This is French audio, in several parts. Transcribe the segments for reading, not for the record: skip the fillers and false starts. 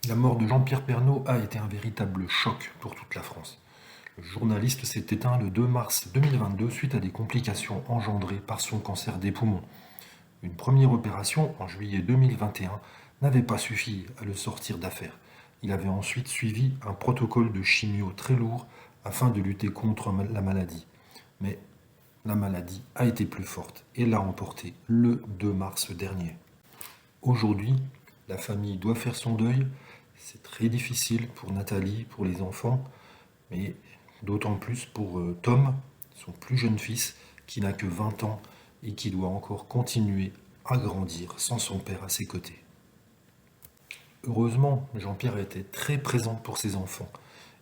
La mort de Jean-Pierre Pernaut a été un véritable choc pour toute la France. Le journaliste s'est éteint le 2 mars 2022 suite à des complications engendrées par son cancer des poumons. Une première opération en juillet 2021 n'avait pas suffi à le sortir d'affaire. Il avait ensuite suivi un protocole de chimio très lourd afin de lutter contre la maladie. Mais la maladie a été plus forte et l'a emporté le 2 mars dernier. Aujourd'hui, la famille doit faire son deuil. C'est très difficile pour Nathalie, pour les enfants, mais d'autant plus pour Tom, son plus jeune fils, qui n'a que 20 ans et qui doit encore continuer à grandir sans son père à ses côtés. Heureusement, Jean-Pierre était très présent pour ses enfants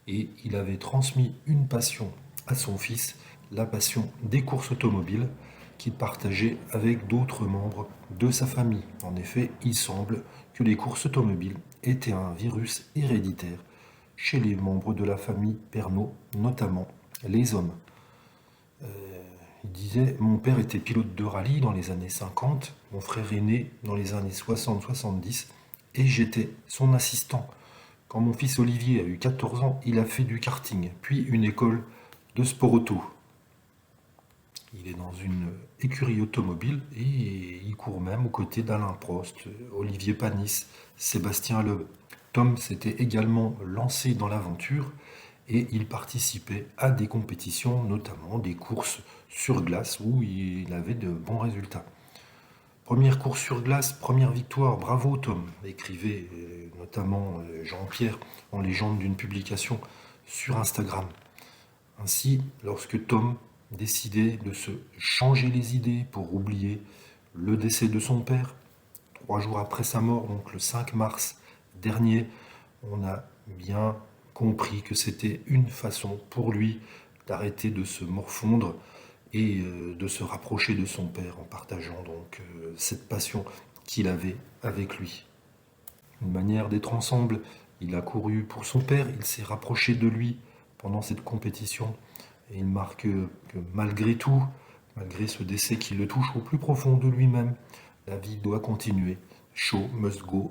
et il avait transmis une passion à son fils, la passion des courses automobiles qu'il partageait avec d'autres membres de sa famille. En effet, il semble que les courses automobiles étaient un virus héréditaire chez les membres de la famille Pernaut, notamment les hommes. Il disait: mon père était pilote de rallye dans les années 50, mon frère aîné dans les années 60-70, et j'étais son assistant. Quand mon fils Olivier a eu 14 ans, il a fait du karting, puis une école de sport auto. Il est dans une écurie automobile et il court même aux côtés d'Alain Prost, Olivier Panis, Sébastien Loeb. Tom s'était également lancé dans l'aventure et il participait à des compétitions, notamment des courses sur glace où il avait de bons résultats. Première course sur glace, première victoire, bravo Tom, écrivait notamment Jean-Pierre en légende d'une publication sur Instagram. Ainsi, lorsque Tom décidait de se changer les idées pour oublier le décès de son père, 3 jours après sa mort, donc le 5 mars dernier, on a bien compris que c'était une façon pour lui d'arrêter de se morfondre et de se rapprocher de son père en partageant donc cette passion qu'il avait avec lui. Une manière d'être ensemble, il a couru pour son père, il s'est rapproché de lui pendant cette compétition et il marque que malgré tout, malgré ce décès qui le touche au plus profond de lui-même, la vie doit continuer. Show must go